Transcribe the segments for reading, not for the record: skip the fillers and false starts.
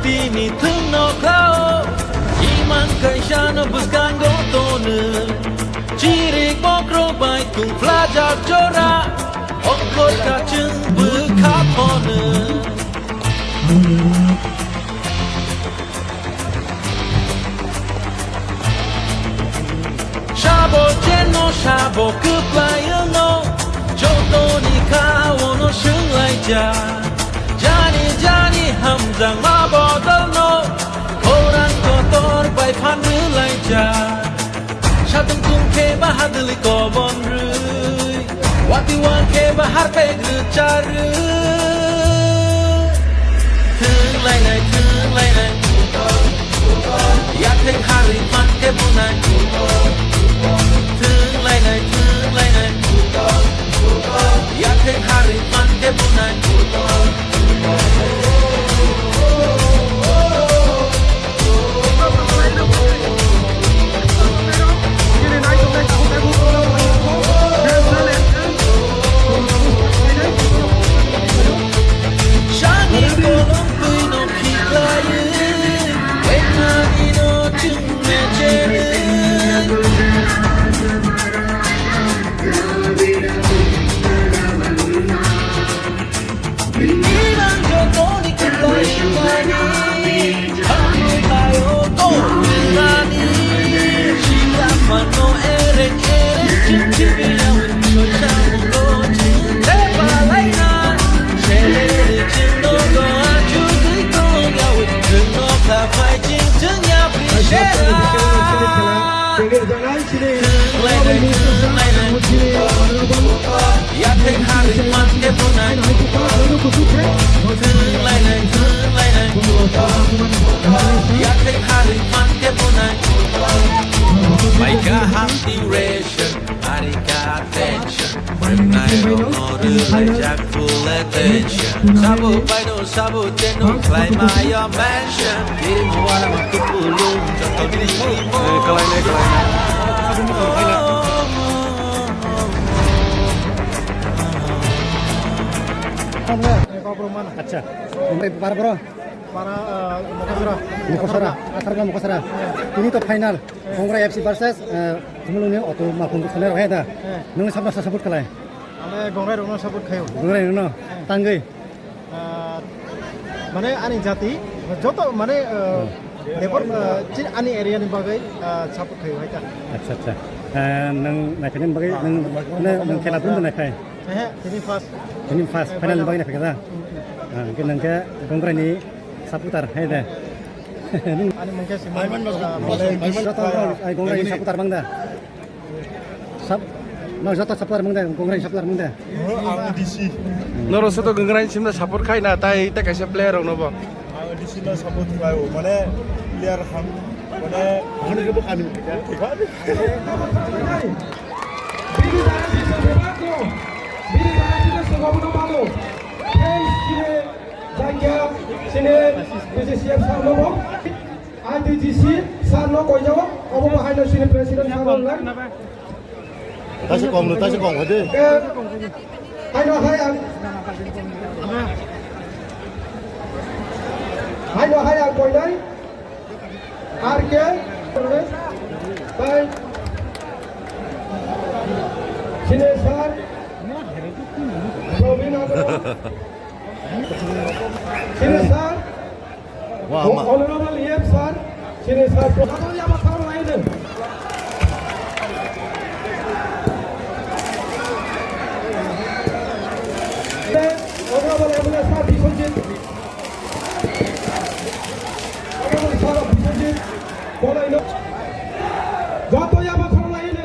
Bini Tuno Kao Iman Kaishana Buskango Tonu Chiri Bokro Bai Tung Flaja Jora Okot Kachung Bukaponu Shabo Jeno Shabo Kuplayano Jodo Ni Kao no Shunlai Ja Jani Hamzang Mabodano Koran Kotor Bai Panu Laija Shatung Tung Ke Bahadli Kobon Rui Wati Wan Ke Bahar Pegru Charu Tung Lai Lai Ya Tek Hari Man Ke Bunai Tung Lai Lai Ya Tek Hari Man Ke Bunai Ya Tek Hari Man Ke Bunai Ya Tek Hari Man Ke Bunai Maika Hati Ration Arika Attention Remnai Ronoru Lejak Full Attention Sabu Baido Sabu Teno Claim your mansion Kirim Wara Khwmulwng Joto Diri Limo अच्छा para bro para Mukosara atarga Mukosara ini to final Gongara FC versus Khwmulwng auto makung khane rahe da nung sabna support kalai ane Gongara rungno support khayo Gongara rungno tangai mane ani jati joto mane depor chin ani area ni bagai support khayo haita अच्छा nang naikkan bagai nang khela pun naikai ini fast final bagai naikai da nang ke Gongara ni saputar hai da ani mungkin si Maiman Gongara ni saputar bang da sap no joto saputar bang da Gongara ni saputar bang da DC Noro soto Gongara ni simna support khai na tai ta kaisa player rok no bo DC na support khai mane player ham mane hone ke bokani ठीक है 다시 공 어디? hai coi đấy Arke baik sini sar sini sar honorable yep sar sini sar atau yang makan lain honorable yep sar dikunjit boleh lo jatuh yang makan lain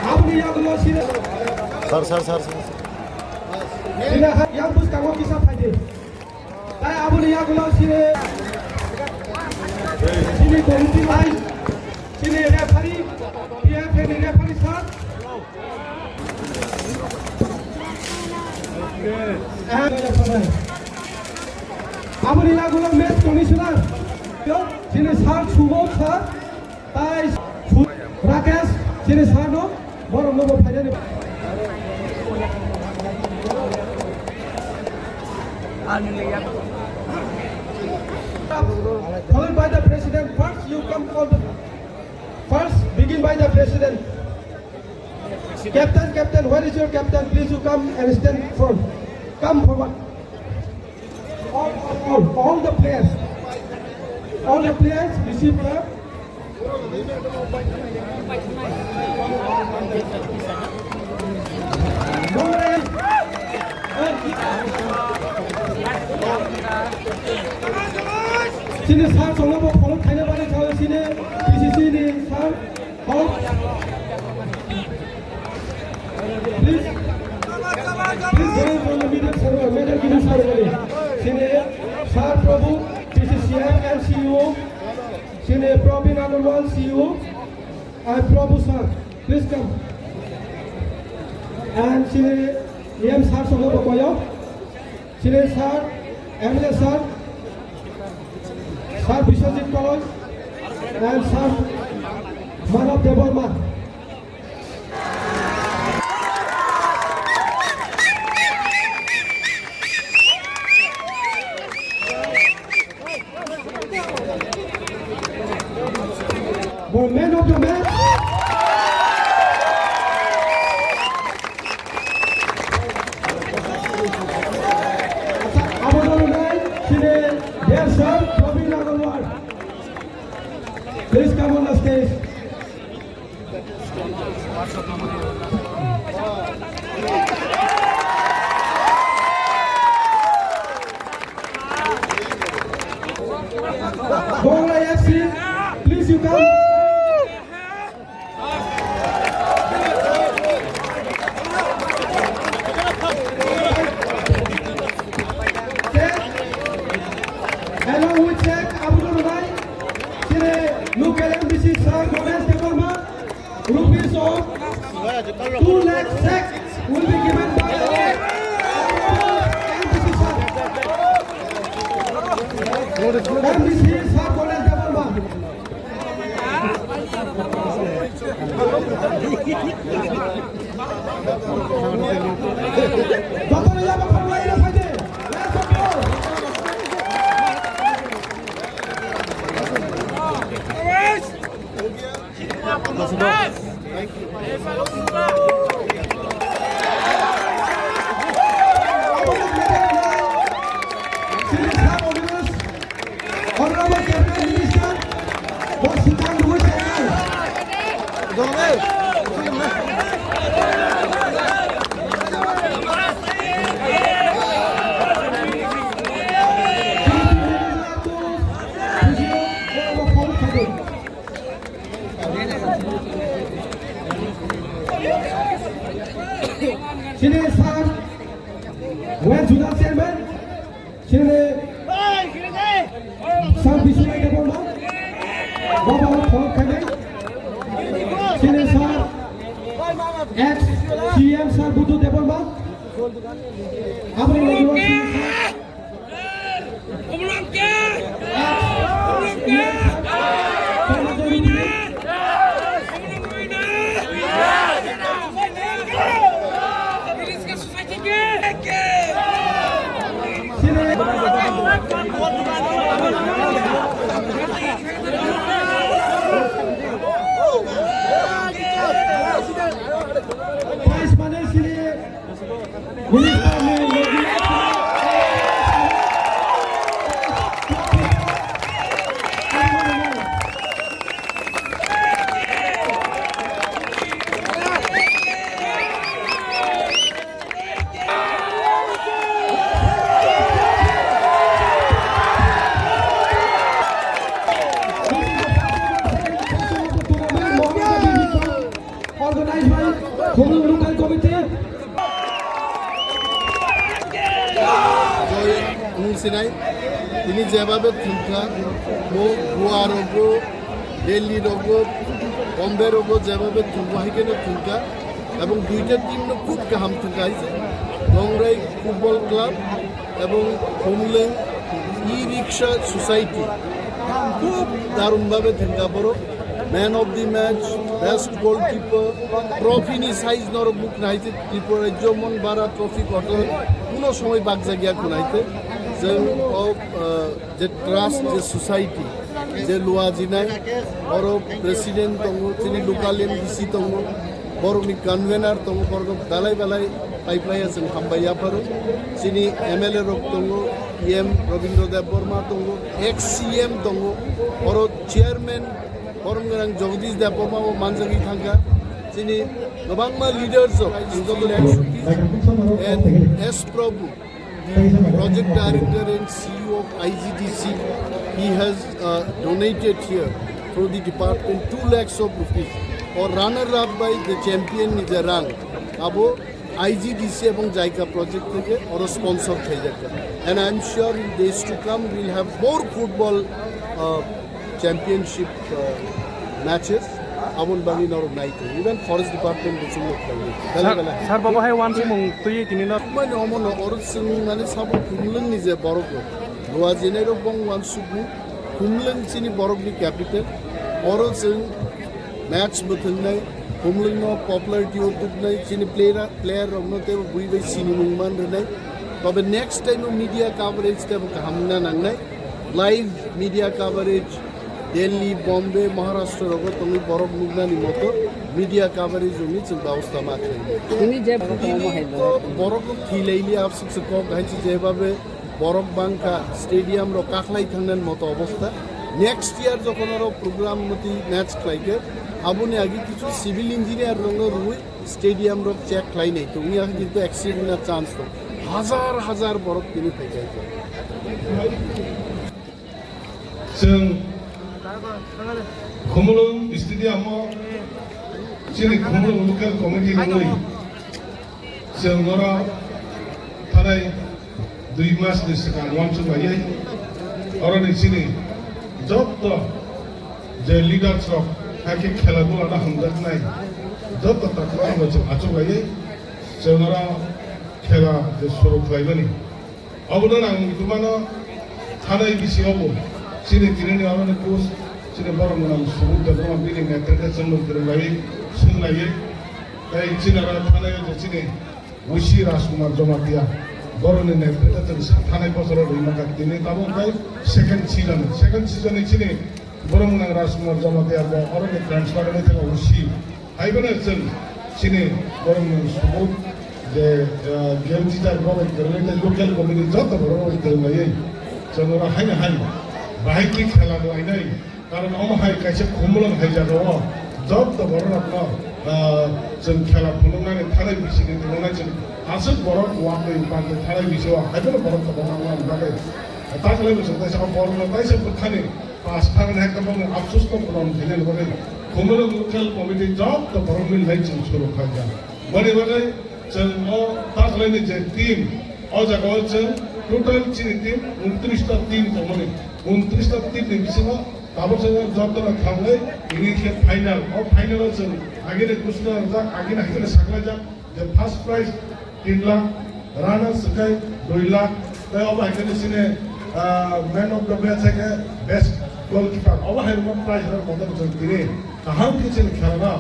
apa yang lo sini sir sini yang bus kamu kisah aja saya apa yang lo sini sini komiti lain sini referee PF ini referee sir apa yang lo match commissioner sini sar Khwmulwng sir tai Rakesh sini sar no baru mau final staff, followed by the president. First, you come for the first. Begin by the president. Captain, where is your captain? Please, you come and stand front. Come forward. All the players. All the players receive the. Sini sar songo bo follow khaina bari chao sini PCC ni sar hold please join from the middle server middle giving ceremony sini sar prabhu PCCM and CEO sini Probin Agarwal CEO and Prabhu sir please come and sini EM sar songo bo koyo sini sar MLA sir Sir Vishwajit Kawal and Sir Manav Devarma. For men of the match. Yes, sir. Please come on the stage. Gongara FC, please you come. Hello, we check Abu Dhabi. Look at this is Sir Gomez Devarma. Rupees of 2 lakh sec will be given by the and this is Sir Gomez Devarma. Sini Sir, where Judah Chairman? Sini Sir Vishwajit Devarma. Baba Paul Kane. Sini Sir ex-CM Sir Buddhu Devarma. Abri University. Prize money sini. Minister ne organized by Khwmulwng local committee. Sinai তিনি যেভাবে থুমকা গোয়া রোগ দিল্লি রোগ বম্বে রোগ যেভাবে থুমকা হইকেনে থুমকা এবং দুইটা team খুব গাহাম থুমকা হয়েছে গংরাই ফুটবল ক্লাব এবং খোমলুং ই-রিক্সা সোসাইটি খুব দারুণভাবে থুমকা পড়ো man of the match best goalkeeper ট্রফিনি সাইজ নর বুক নাইতে ত্রিপুরা রাজ্য মন বারা ট্রফি কত কোনো সময় বাগজা গিয়া খুনাইতে जों जे ट्रास्ट जे सोसाइटी जे लुआजिनाय और प्रेसिडेंट दङ जोंनि लोकाल एमडिसि दङ बर'नि कन्वेनार दङ बर'खौ दालाय बालाय पाइपलाया जों हामबायाफोर जोंनि एमएलए रक दङ एम रवीन्द्र देव बर्मा दङ एक्स सीएम दङ और चेयरमैन बरं गोनां जगदीश देव बर्मा मानजागि थांगा जोंनि गोबां lidars and S Prabhu project director and CEO of IGDC, he has donated here through the department 2 lakhs of rupees. Or runner-up by the champion is a rank. Abo IGDC এবং জায়কা project থেকে or sponsor થઈ যাবে. And I'm sure in days to come we'll have more football championship matches. Abon bangin or night. Even forest department is in the Sir, Baba hai one sumung tuyi tinina. Man omono orusung mane sabo Khwmulwng ni je borok. Goa jenero bong wan subu Khwmulwng chini borok ni capital. Orusung match buthung nai Khwmulwng no popularity otuk nai chini player romno te bui bai sinimung man nai. Tobe next time media coverage te hamna nang nai. Live media coverage Delhi Bombay Maharashtra रगो तंगी बरफ नुगनानि मतो media coverage होनी जों व्यवस्था माथै तिमी जे बरफ थिलैलि आपसुक सको गाइछि जेबाबे बरफ बांका स्टेडियम रो काखलाई थांनान मतो अवस्था नेक्स्ट ईयर जखन रो प्रोग्राम मति मैच खलाइके आबुनि आगि किछु सिविल इंजिनियर रंगो रुइ स्टेडियम रो चेक खलाइ नै तो उनी आगि किन्तु एक्सिडेंट ना चांस तो हजार बरफ तिनि फैजाय जों Khwmulwng stadium sini Khwmulwng local committee ngai जों ora थानाय 2 मासनि सिगां लन्च बायै और sini Jat J lidars of hockey खेलाधुला हामजानाय जत तकलामो जों आचबायै जों ora खेला जे सुरु खालायबानि अबनो आं बिथुमानो थानाय बिसियावबो sini दिनैनि आरो course sini barang menang subuh dan orang pilih mereka semua terbaik sengaja. Tapi sini orang tanah yang sini Wushi Raskumar Jomatia barang ini mereka terus tanah pasar orang lima kali ini. Tapi baik second season ini sini barang menang Raskumar Jomatia orang yang transfer ini terlalu Wushi. Aibana sini barang menang subuh je game kita barang kerana local community jatuh barang terbaik. Jadi orang hanya baik खेला तो आई नहीं कारण हम हाय कैसे Khwmulwng हाय जागो जब तो बरना अपना जों खेला फुलुंगाने थानाय बिसिनि दिनना जों आसुक बरक वाबे पांते थानाय बिसिवा हायबो बरक तो बनावा बागे ताकले जों ताइसा बरना ताइसा बखाने पास थांने हेकबो अफसोस तो प्रम दिने लगे Khwmulwng लोकल कमिटी जब तो बरक मिल नै जों सुरु खाजा बने बगे जों ताकले नि जे टीम अ जागो जों टोटल चिनि टीम 29 टा टीम दमने 29 टा टीम नि बिसिङाव ताबो जों जतरा थांलै इनि के फाइनल फाइनलाव जों आगेने कुसना जा आगेने हागेने सागला जा जे फर्स्ट प्राइज 3 लाख रानर्स सकाय 2 लाख तय अब हागेने सिने मैन ऑफ द मैच है बेस्ट गोलकीपर अब हागेने प्राइज र मदद जों दिने कहां के जों खेला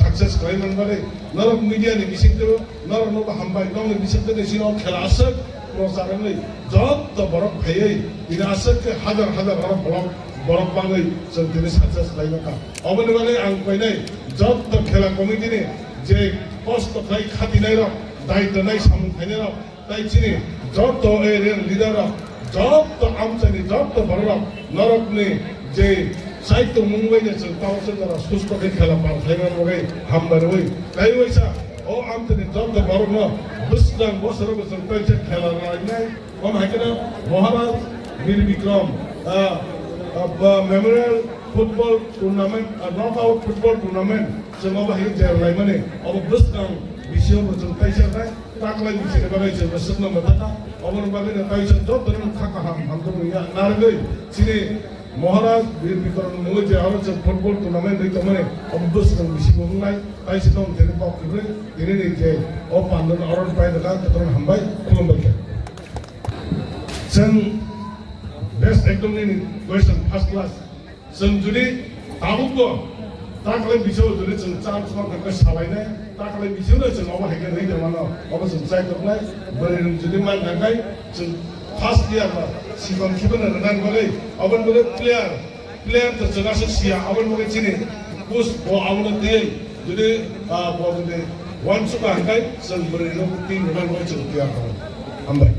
सक्सेस खालामन बारे नरक मीडिया नि बिसिंतो नर नो हामबाय गावनि बिसिंतो सिनो खेलासक प्रोसारनलै जब त बरक भयै इनासक हजार बरफ बांगै जों दिनै सक्सेस खालामका अबनि बारे आं फैनाय जब त खेला कमिटि नि जे कष्ट खाय खातिनाय र दायित्व नाय सामु खायनाय र ताइचिनि जब त एरिया लिडार जब त आमचानि जब त बरफ नरकनि जे साहित्य मुंबईने जों तावसे जरा सुस्त खेला पार खायना मगै हामबारवै ताइवैसा ओ आमचानि जब त बरफ न बुसदां बसर बसर ताइचे खेला रायनाय हम हायना Maharaj Vir Vikram memorial football tournament knockout football tournament जों बाहाय जेरलाय माने अब बुसदां बिसियाव जों ताइसे नाय ताकलाय बिसिने बागै जों सुननो मोनता अबन बागै ताइसे जब दरन खाका हामदो या नारगै सिने महाराज वीर विक्रम नो जे आरो जों फुटबल टूर्नामेंट दै तमाने अब बुसदां बिसिबो बुंनाय ताइसे दं जेने पावखिब्रै दिनै जे अ पान्दन अरन पाइदला ततन हामबाय खुलुमबाय जों बेस्ट एकदमनि क्वेश्चन फर्स्ट क्लास जों जुदि ताबुको ताकले बिसौ जुदि जों चान्स मार्क सालायनाय ताकले बिसौनो जों अब हायगोन नै दमानो अब जों ट्राइ खालामनाय बोरै जुदि मान नांगाय जों फार्स्ट प्लेयार मा सिगम खिबन रनान गले अबन गले प्लेयार तो जगासे सिया अबन गले चिने पुस बो आवनो दे जुदि बो जुदि वन सुका हंगाय जों बोरै नो टीम रनान गले जों प्लेयार हामबाय